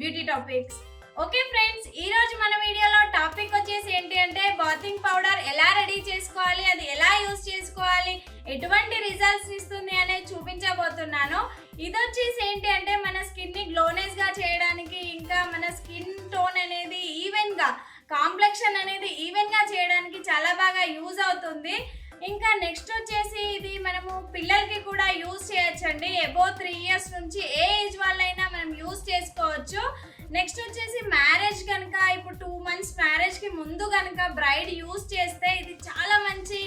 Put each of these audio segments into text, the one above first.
Beauty topics. Okay friends, ఈ రోజు మన వీడియోలో టాపిక్ వచ్చేసి ఏంటి అంటే బాతింగ్ పౌడర్ ఎలా రెడీ చేసుకోవాలి, అది ఎలా యూజ్ చేసుకోవాలి, ఎటువంటి రిజల్ట్స్ ఇస్తుంది అనేది చూపించబోతున్నాను. ఇది వచ్చేసి ఏంటి అంటే మన స్కిన్ ని గ్లోనెస్ గా చేయడానికి, ఇంకా మన స్కిన్ టోన్ అనేది ఈవెన్ గా, కాంప్లెక్షన్ అనేది ఈవెన్ గా చేయడానికి చాలా బాగా యూజ్ అవుతుంది. ఇంకా నెక్స్ట్ వచ్చేసి ఇది మనము పిల్లలకి కూడా యూజ్ చేయొచ్చండి. అబౌ 3 years నుంచి ఏ ఏజ్ వాళ్ళైనా మనం యూజ్ చేసుకోవచ్చు. నెక్స్ట్ వచ్చేసి మ్యారేజ్ కనుక, ఇప్పుడు 2 months మ్యారేజ్కి ముందు కనుక బ్రైడ్ యూజ్ చేస్తే ఇది చాలా మంచి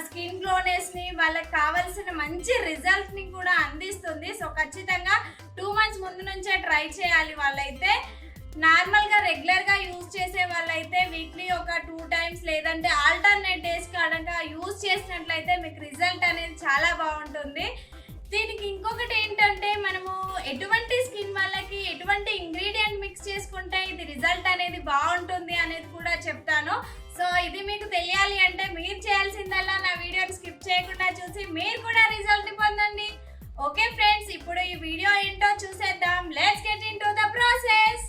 స్కిన్ గ్లోనెస్ని, వాళ్ళకి కావాల్సిన మంచి రిజల్ట్ని కూడా అందిస్తుంది. సో ఖచ్చితంగా 2 months ముందు నుంచే ట్రై చేయాలి. వాళ్ళైతే నార్మల్గా రెగ్యులర్గా యూజ్ చేసే వాళ్ళైతే వీక్లీ ఒక 2 times లేదంటే ఆల్టర్నేట్ డేస్ కనుక యూజ్ చేసినట్లయితే మీకు రిజల్ట్ అనేది చాలా బాగుంటుంది. దీనికి ఇంకొకటి ఏంటంటే మనము ఎటువంటి స్కిన్ వాళ్ళకి ఎటువంటి ఇంగ్రీడియంట్ మిక్స్ చేసుకుంటే ఇది రిజల్ట్ అనేది బాగుంటుంది అనేది కూడా చెప్తాను. సో ఇది మీకు తెలియాలి అంటే మీరు చేయాల్సిందల్లా నా వీడియోని స్కిప్ చేయకుండా చూసి మీరు కూడా రిజల్ట్ని పొందండి. ఓకే ఫ్రెండ్స్, ఇప్పుడు ఈ వీడియో ఏంటో చూసేద్దాం. Let's get into the process.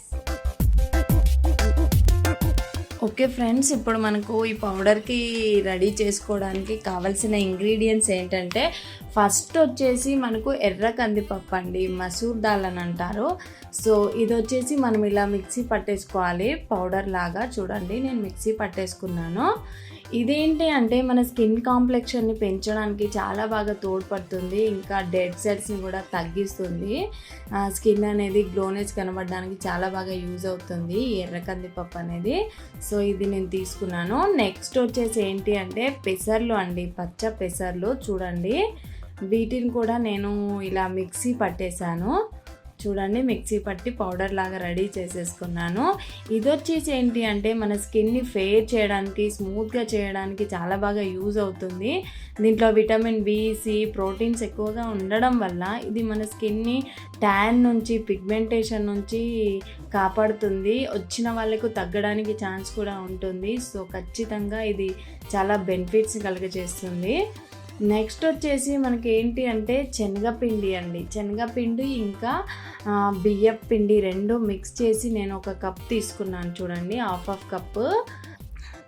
Okay friends, ఇప్పుడు మనకు ఈ పౌడర్కి రెడీ చేసుకోవడానికి కావాల్సిన ఇంగ్రీడియంట్స్ ఏంటంటే, ఫస్ట్ వచ్చేసి మనకు ఎర్ర కందిపప్పు అండి, మసూర్ దాల్ అని అంటారు. సో ఇది వచ్చేసి మనం ఇలా మిక్సీ పట్టేసుకోవాలి పౌడర్ లాగా. చూడండి, నేను మిక్సీ పట్టేసుకున్నాను. ఇదేంటి అంటే మన స్కిన్ కాంప్లెక్షన్ని పెంచడానికి చాలా బాగా తోడ్పడుతుంది. ఇంకా డెడ్ సెల్స్ని కూడా తగ్గిస్తుంది. స్కిన్ అనేది గ్లోనెస్ కనబడడానికి చాలా బాగా యూజ్ అవుతుంది ఈ ఎర్ర కందిపప్పు అనేది. సో ఇది నేను తీసుకున్నాను. నెక్స్ట్ వచ్చేసి ఏంటి అంటే పెసర్లు అండి, పచ్చ పెసర్లు. చూడండి, వీటిని కూడా నేను ఇలా మిక్సీ పట్టేశాను. చూడండి, మిక్సీ పట్టి పౌడర్ లాగా రెడీ చేసేసుకున్నాను. ఇది వచ్చేసి ఏంటి అంటే మన స్కిన్ని ఫేర్ చేయడానికి, స్మూత్గా చేయడానికి చాలా బాగా యూజ్ అవుతుంది. దీంట్లో విటమిన్ బి, సి, ప్రోటీన్స్ ఎక్కువగా ఉండడం వల్ల ఇది మన స్కిన్ని ట్యాన్ నుంచి, పిగ్మెంటేషన్ నుంచి కాపాడుతుంది. వచ్చిన వాళ్ళకు తగ్గడానికి ఛాన్స్ కూడా ఉంటుంది. సో ఖచ్చితంగా ఇది చాలా బెనిఫిట్స్ కలుగజేస్తుంది. నెక్స్ట్ వచ్చేసి మనకి ఏంటి అంటే శనగపిండి అండి. శనగపిండి ఇంకా బియ్యం పిండి రెండు మిక్స్ చేసి నేను ఒక కప్ తీసుకున్నాను. చూడండి, హాఫ్ కప్.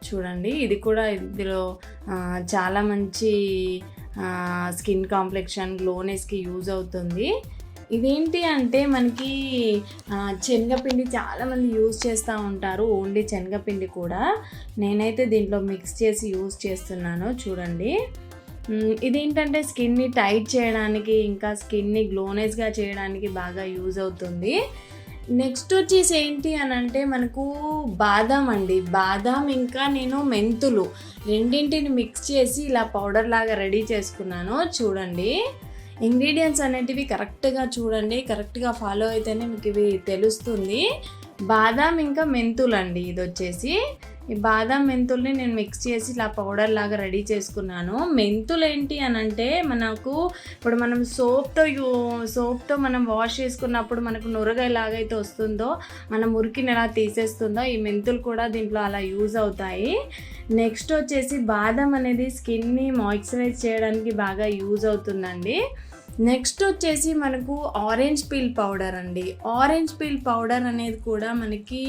చూడండి, ఇది కూడా ఇందులో చాలా మంచి స్కిన్ కాంప్లెక్షన్, గ్లోనెస్కి యూజ్ అవుతుంది. ఇదేంటి అంటే మనకి శనగపిండి చాలామంది యూజ్ చేస్తూ ఉంటారు, ఓన్లీ శనగపిండి కూడా. నేనైతే దీంట్లో మిక్స్ చేసి యూజ్ చేస్తున్నాను. చూడండి, ఇదేంటంటే స్కిన్ని టైట్ చేయడానికి, ఇంకా స్కిన్ని గ్లోనెస్గా చేయడానికి బాగా యూజ్ అవుతుంది. నెక్స్ట్ వచ్చేసి ఏంటి అని అంటే మనకు బాదం అండి. బాదం ఇంకా నేను మెంతులు రెండింటిని మిక్స్ చేసి ఇలా పౌడర్ లాగా రెడీ చేసుకున్నాను. చూడండి, ఇంగ్రీడియంట్స్ అనేటివి కరెక్ట్గా చూడండి, కరెక్ట్గా ఫాలో అయితేనే మీకు ఇవి తెలుస్తుంది. బాదం ఇంకా మెంతులు అండి. ఇది వచ్చేసి ఈ బాదం మెంతుల్ని నేను మిక్స్ చేసి ఇలా పౌడర్ లాగా రెడీ చేసుకున్నాను. మెంతులు ఏంటి అని అంటే మనకు ఇప్పుడు మనం సోప్తో మనం వాష్ చేసుకున్నప్పుడు మనకు నురగ ఎలాగైతే వస్తుందో, మన మురికిని ఎలా తీసేస్తుందో, ఈ మెంతులు కూడా దీంట్లో అలా యూజ్ అవుతాయి. నెక్స్ట్ వచ్చేసి బాదం అనేది స్కిన్ని మాయిశ్చరైజ్ చేయడానికి బాగా యూజ్ అవుతుందండి. నెక్స్ట్ వచ్చేసి మనకు ఆరెంజ్ పీల్ పౌడర్ అండి. ఆరెంజ్ పీల్ పౌడర్ అనేది కూడా మనకి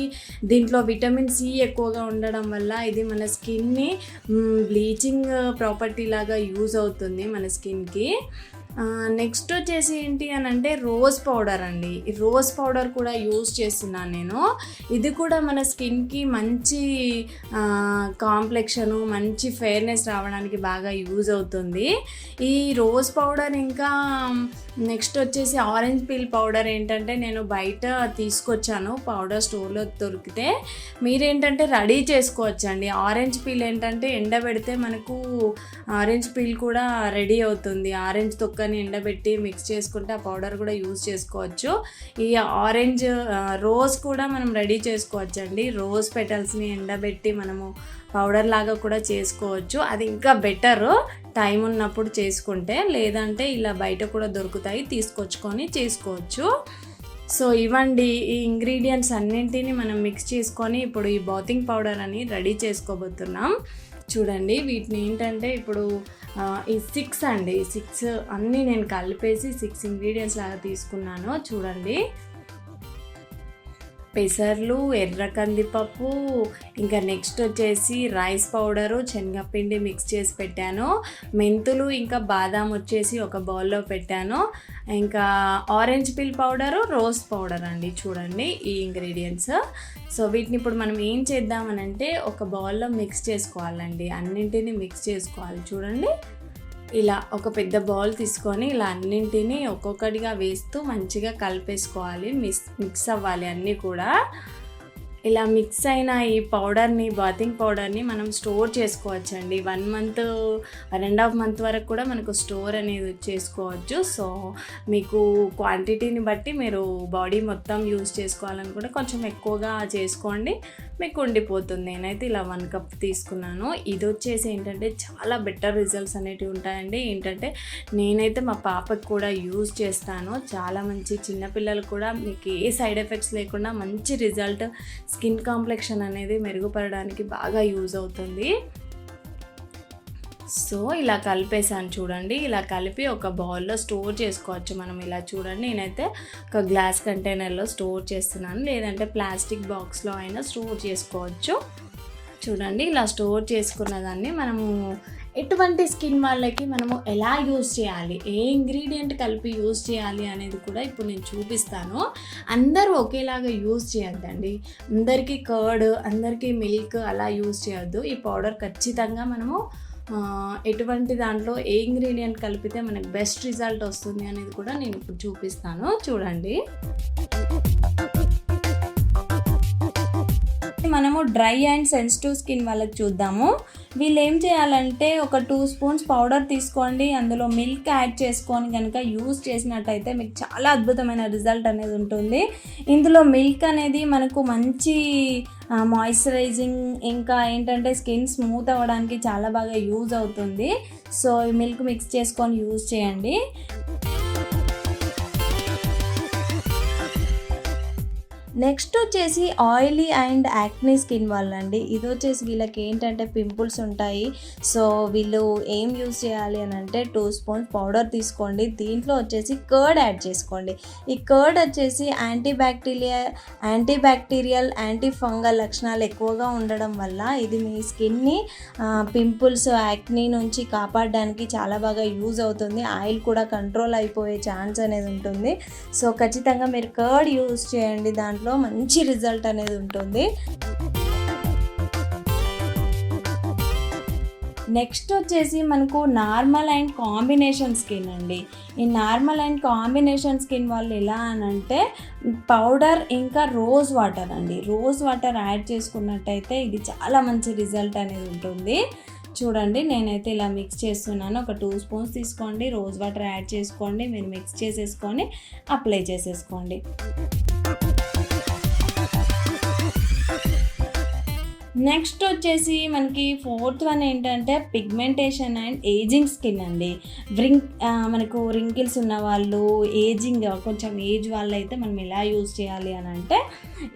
దీంట్లో విటమిన్ సి ఎక్కువగా ఉండడం వల్ల ఇది మన స్కిన్ని బ్లీచింగ్ ప్రాపర్టీ లాగా యూజ్ అవుతుంది మన స్కిన్కి. నెక్స్ట్ వచ్చేసి ఏంటి అని అంటే రోజ్ పౌడర్ అండి. ఈ రోజ్ పౌడర్ కూడా యూజ్ చేస్తున్నాను నేను. ఇది కూడా మన స్కిన్కి మంచి కాంప్లెక్షను, మంచి ఫెయిర్నెస్ రావడానికి బాగా యూజ్ అవుతుంది ఈ రోజ్ పౌడర్. ఇంకా నెక్స్ట్ వచ్చేసి ఆరెంజ్ పీల్ పౌడర్ ఏంటంటే నేను బయట తీసుకొచ్చాను, పౌడర్ స్టోర్లో దొరికితే. మీరేంటంటే రెడీ చేసుకోవచ్చండి. ఆరెంజ్ పీల్ ఏంటంటే ఎండబెడితే మనకు ఆరెంజ్ పీల్ కూడా రెడీ అవుతుంది. ఆరెంజ్ తొక్కని ఎండబెట్టి మిక్స్ చేసుకుంటే ఆ పౌడర్ కూడా యూజ్ చేసుకోవచ్చు. ఈ ఆరెంజ్ రోజ్ కూడా మనం రెడీ చేసుకోవచ్చండి. రోజ్ పెటల్స్ని ఎండబెట్టి మనము పౌడర్ లాగా కూడా చేసుకోవచ్చు. అది ఇంకా బెటరు టైం ఉన్నప్పుడు చేసుకుంటే. లేదంటే ఇలా బయట కూడా దొరుకుతాయి, తీసుకొచ్చుకొని చేసుకోవచ్చు. సో ఇవ్వండి ఈ ఇంగ్రీడియంట్స్ అన్నింటినీ మనం మిక్స్ చేసుకొని ఇప్పుడు ఈ బాతింగ్ పౌడర్ అని రెడీ చేసుకోబోతున్నాం. చూడండి వీటిని ఏంటంటే ఇప్పుడు ఈ 6 అన్నీ నేను కలిపేసి 6 ఇంగ్రీడియంట్స్ లాగా తీసుకున్నాను. చూడండి పెసర్లు, ఎర్ర కందిపప్పు, ఇంకా నెక్స్ట్ వచ్చేసి రైస్ పౌడరు, శనగపిండి మిక్స్ చేసి పెట్టాను, మెంతులు ఇంకా బాదాం వచ్చేసి ఒక బౌల్లో పెట్టాను, ఇంకా ఆరెంజ్ పిల్ పౌడరు, రోజ్ పౌడర్ అండి. చూడండి ఈ ఇంగ్రీడియంట్స్. సో వీటిని ఇప్పుడు మనం ఏం చేద్దామనంటే ఒక బౌల్లో మిక్స్ చేసుకోవాలండి, అన్నింటినీ మిక్స్ చేసుకోవాలి. చూడండి ఇలా ఒక పెద్ద బౌల్ తీసుకొని ఇలా అన్నింటినీ ఒక్కొక్కటిగా వేస్తూ మంచిగా కలిపేసుకోవాలి, మిక్స్ అవ్వాలి అన్నీ కూడా. ఇలా మిక్స్ అయిన ఈ పౌడర్ని, బాతింగ్ పౌడర్ని మనం స్టోర్ చేసుకోవచ్చండి. 1 మంత్ 1.5 మంత్ వరకు కూడా మనకు స్టోర్ అనేది చేసుకోవచ్చు. సో మీకు క్వాంటిటీని బట్టి మీరు బాడీ మొత్తం యూజ్ చేసుకోవాలని కూడా కొంచెం ఎక్కువగా చేసుకోండి, మీకు ఉండిపోతుంది. నేనైతే ఇలా 1 కప్ తీసుకున్నాను. ఇది వచ్చేసి ఏంటంటే చాలా బెటర్ రిజల్ట్స్ అనేటివి ఉంటాయండి. ఏంటంటే నేనైతే మా పాపకి కూడా యూజ్ చేస్తాను, చాలా మంచి, చిన్నపిల్లలు కూడా మీకు ఏ సైడ్ ఎఫెక్ట్స్ లేకుండా మంచి రిజల్ట్, స్కిన్ కాంప్లెక్షన్ అనేది మెరుగుపడడానికి బాగా యూజ్ అవుతుంది. సో ఇలా కలిపేసాను చూడండి. ఇలా కలిపి ఒక బౌల్లో స్టోర్ చేసుకోవచ్చు మనం. ఇలా చూడండి నేనైతే ఒక గ్లాస్ కంటైనర్లో స్టోర్ చేస్తున్నాను, లేదంటే ప్లాస్టిక్ బాక్స్లో అయినా స్టోర్ చేసుకోవచ్చు. చూడండి ఇలా స్టోర్ చేసుకున్న దాన్ని మనము ఎటువంటి స్కిన్ వాళ్ళకి మనము ఎలా యూజ్ చేయాలి, ఏ ఇంగ్రీడియంట్ కలిపి యూజ్ చేయాలి అనేది కూడా ఇప్పుడు నేను చూపిస్తాను. అందరూ ఒకేలాగా యూజ్ చేయొద్దండి, అందరికీ కర్డ్, అందరికీ మిల్క్ అలా యూజ్ చేయొద్దు. ఈ పౌడర్ ఖచ్చితంగా మనము ఎటువంటి దాంట్లో ఏ ఇంగ్రీడియంట్ కలిపితే మనకు బెస్ట్ రిజల్ట్ వస్తుంది అనేది కూడా నేను ఇప్పుడు చూపిస్తాను. చూడండి మనము డ్రై అండ్ సెన్సిటివ్ స్కిన్ వాళ్ళకి చూద్దాము. వీళ్ళు ఏం చేయాలంటే ఒక 2 స్పూన్స్ పౌడర్ తీసుకోండి, అందులో మిల్క్ యాడ్ చేసుకొని కనుక యూజ్ చేసినట్టయితే మీకు చాలా అద్భుతమైన రిజల్ట్ అనేది ఉంటుంది. ఇందులో మిల్క్ అనేది మనకు మంచి మాయిశ్చరైజింగ్, ఇంకా ఏంటంటే స్కిన్ స్మూత్ అవ్వడానికి చాలా బాగా యూజ్ అవుతుంది. సో ఈ మిల్క్ మిక్స్ చేసుకొని యూజ్ చేయండి. నెక్స్ట్ వచ్చేసి ఆయిలీ అండ్ యాక్నీ స్కిన్ వాళ్ళండి. ఇది వచ్చేసి వీళ్ళకి ఏంటంటే పింపుల్స్ ఉంటాయి. సో వీళ్ళు ఏం యూజ్ చేయాలి అని అంటే 2 స్పూన్స్ పౌడర్ తీసుకోండి, దీంట్లో వచ్చేసి కర్డ్ యాడ్ చేసుకోండి. ఈ కర్డ్ వచ్చేసి యాంటీబ్యాక్టీరియల్, యాంటీ ఫంగల్ లక్షణాలు ఎక్కువగా ఉండడం వల్ల ఇది మీ స్కిన్ని పింపుల్స్, యాక్నీ నుంచి కాపాడడానికి చాలా బాగా యూజ్ అవుతుంది. ఆయిల్ కూడా కంట్రోల్ అయిపోయే ఛాన్స్ అనేది ఉంటుంది. సో ఖచ్చితంగా మీరు కర్డ్ యూజ్ చేయండి, దాంట్లో మంచి రిజల్ట్ అనేది ఉంటుంది. నెక్స్ట్ వచ్చేసి మనకు నార్మల్ అండ్ కాంబినేషన్ స్కిన్ అండి. ఈ నార్మల్ అండ్ కాంబినేషన్ స్కిన్ వాళ్ళు ఎలా అనంటే పౌడర్ ఇంకా రోజ్ వాటర్ అండి, రోజ్ వాటర్ యాడ్ చేసుకున్నట్టయితే ఇది చాలా మంచి రిజల్ట్ అనేది ఉంటుంది. చూడండి నేనైతే ఇలా మిక్స్ చేస్తున్నాను. ఒక 2 స్పూన్స్ తీసుకోండి, రోజ్ వాటర్ యాడ్ చేసుకోండి, మీరు మిక్స్ చేసేసుకొని అప్లై చేసేసుకోండి. నెక్స్ట్ వచ్చేసి మనకి 4th వన్ ఏంటంటే పిగ్మెంటేషన్ అండ్ ఏజింగ్ స్కిన్ అండి. మనకు రింకిల్స్ ఉన్న వాళ్ళు, ఏజింగ్ కొంచెం ఏజ్ వాళ్ళు అయితే మనం ఎలా యూజ్ చేయాలి అని అంటే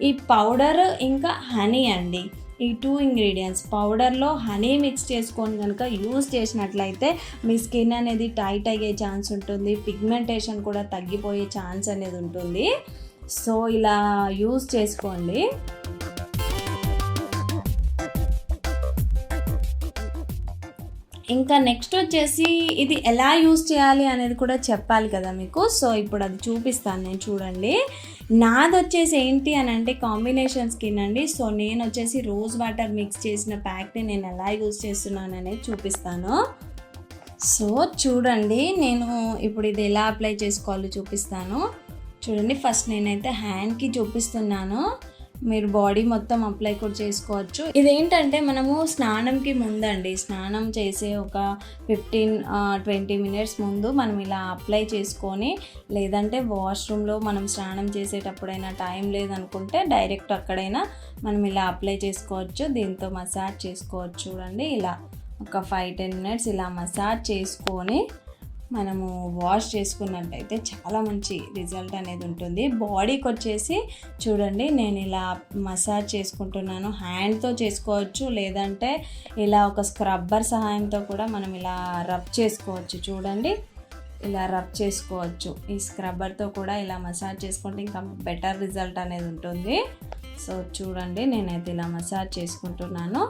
ఈ పౌడర్ ఇంకా హనీ అండి, ఈ 2 ఇంగ్రీడియంట్స్ పౌడర్లో హనీ మిక్స్ చేసుకొని కనుక యూజ్ చేసినట్లయితే మీ స్కిన్ అనేది టైట్ అయ్యే ఛాన్స్ ఉంటుంది, పిగ్మెంటేషన్ కూడా తగ్గిపోయే ఛాన్స్ అనేది ఉంటుంది. సో ఇలా యూజ్ చేసుకోండి. ఇంకా నెక్స్ట్ వచ్చేసి ఇది ఎలా యూజ్ చేయాలి అనేది కూడా చెప్పాలి కదా మీకు. సో ఇప్పుడు అది చూపిస్తాను నేను. చూడండి నాది వచ్చేసి ఏంటి అని అంటే కాంబినేషన్ స్కిన్ అండి. సో నేను వచ్చేసి రోజ్ వాటర్ మిక్స్ చేసిన ప్యాక్ని నేను ఎలా యూజ్ చేస్తున్నాను అనేది చూపిస్తాను. సో చూడండి నేను ఇప్పుడు ఇది ఎలా అప్లై చేసుకోవాలో చూపిస్తాను. చూడండి ఫస్ట్ నేనైతే హ్యాండ్కి చూపిస్తున్నాను, మీరు బాడీ మొత్తం అప్లై కూడా చేసుకోవచ్చు. ఇదేంటంటే మనము స్నానంకి ముందండి, స్నానం చేసే ఒక 15-20 మినిట్స్ ముందు మనం ఇలా అప్లై చేసుకొని, లేదంటే వాష్రూమ్లో మనం స్నానం చేసేటప్పుడైనా టైం లేదనుకుంటే డైరెక్ట్ అక్కడైనా మనం ఇలా అప్లై చేసుకోవచ్చు. దీంతో మసాజ్ చేసుకోవచ్చు. చూడండి ఇలా ఒక 5-10 మినిట్స్ ఇలా మసాజ్ చేసుకొని మనము వాష్ చేసుకున్నట్టయితే చాలా మంచి రిజల్ట్ అనేది ఉంటుంది. బాడీకి వచ్చేసి చూడండి నేను ఇలా మసాజ్ చేసుకుంటున్నాను. హ్యాండ్తో చేసుకోవచ్చు, లేదంటే ఇలా ఒక స్క్రబ్బర్ సహాయంతో కూడా మనం ఇలా రబ్ చేసుకోవచ్చు. చూడండి ఇలా రబ్ చేసుకోవచ్చు. ఈ స్క్రబ్బర్తో కూడా ఇలా మసాజ్ చేసుకుంటే ఇంకా బెటర్ రిజల్ట్ అనేది ఉంటుంది. సో చూడండి నేనైతే ఇలా మసాజ్ చేసుకుంటున్నాను.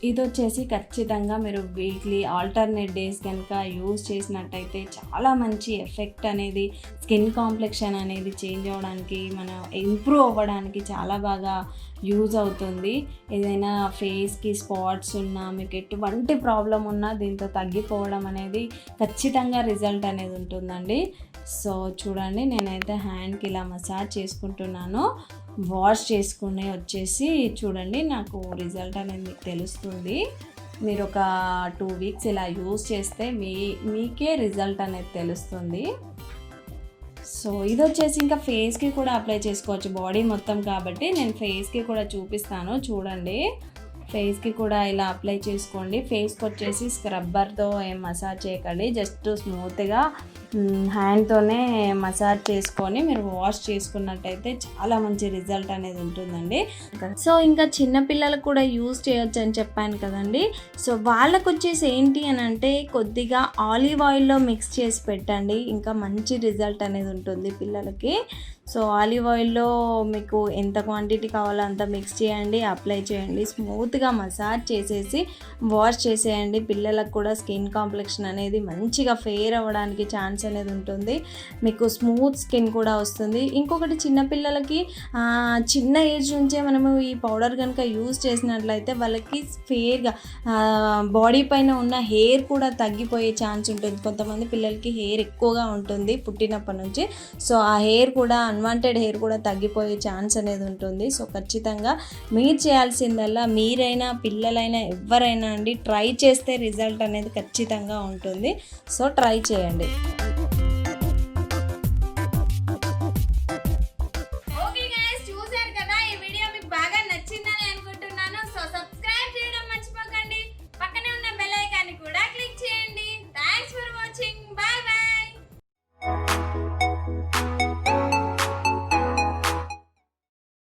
ఇది వచ్చేసి ఖచ్చితంగా మీరు వీక్లీ ఆల్టర్నేట్ డేస్ కనుక యూజ్ చేసినట్టయితే చాలా మంచి ఎఫెక్ట్ అనేది, స్కిన్ కాంప్లెక్షన్ అనేది చేంజ్ అవ్వడానికి, మనం ఇంప్రూవ్ అవ్వడానికి చాలా బాగా యూజ్ అవుతుంది. ఏదైనా ఫేస్కి స్పాట్స్ ఉన్నా, మీకు ఎటువంటి ప్రాబ్లం ఉన్నా దీంతో తగ్గిపోవడం అనేది ఖచ్చితంగా రిజల్ట్ అనేది ఉంటుందండి. సో చూడండి నేనైతే హ్యాండ్కి ఇలా మసాజ్ చేసుకుంటున్నాను. వాష్ చేసుకునే వచ్చేసి చూడండి నాకు రిజల్ట్ అనేది మీకు తెలుస్తుంది. మీరు ఒక 2 వీక్స్ ఇలా యూజ్ చేస్తే మీకే రిజల్ట్ అనేది తెలుస్తుంది. సో ఇది వచ్చేసి ఇంకా ఫేస్కి కూడా అప్లై చేసుకోవచ్చు, బాడీ మొత్తం కాబట్టి నేను ఫేస్కి కూడా చూపిస్తాను. చూడండి ఫేస్కి కూడా ఇలా అప్లై చేసుకోండి. ఫేస్కి వచ్చేసి స్క్రబ్బర్తో ఏం మసాజ్ చేయకండి, జస్ట్ స్మూత్గా హ్యాండ్తోనే మసాజ్ చేసుకొని మీరు వాష్ చేసుకున్నట్టయితే చాలా మంచి రిజల్ట్ అనేది ఉంటుందండి. సో ఇంకా చిన్నపిల్లలకు కూడా యూజ్ చేయొచ్చు అని చెప్పాను కదండి. సో వాళ్ళకు వచ్చేసి ఏంటి అని అంటే కొద్దిగా ఆలివ్ ఆయిల్లో మిక్స్ చేసి పెట్టండి, ఇంకా మంచి రిజల్ట్ అనేది ఉంటుంది పిల్లలకి. సో ఆలివ్ ఆయిల్లో మీకు ఎంత క్వాంటిటీ కావాలో అంత మిక్స్ చేయండి, అప్లై చేయండి, స్మూత్గా మసాజ్ చేసేసి వాష్ చేసేయండి. పిల్లలకు కూడా స్కిన్ కాంప్లెక్షన్ అనేది మంచిగా ఫేర్ అవ్వడానికి ఛాన్స్ అనేది ఉంటుంది, మీకు స్మూత్ స్కిన్ కూడా వస్తుంది. ఇంకొకటి చిన్నపిల్లలకి చిన్న ఏజ్ నుంచే మనము ఈ పౌడర్ కనుక యూజ్ చేసినట్లయితే వాళ్ళకి ఫేర్గా బాడీ పైన ఉన్న హెయిర్ కూడా తగ్గిపోయే ఛాన్స్ ఉంటుంది. కొంతమంది పిల్లలకి హెయిర్ ఎక్కువగా ఉంటుంది పుట్టినప్పటి నుంచి, సో ఆ హెయిర్ కూడా అన్వాంటెడ్ హెయిర్ కూడా తగ్గిపోయే ఛాన్స్ అనేది ఉంటుంది. సో ఖచ్చితంగా మీరు చేయాల్సిందల్లా మీరైనా పిల్లలైనా ఎవరైనా అండి ట్రై చేస్తే రిజల్ట్ అనేది ఖచ్చితంగా ఉంటుంది. సో ట్రై చేయండి.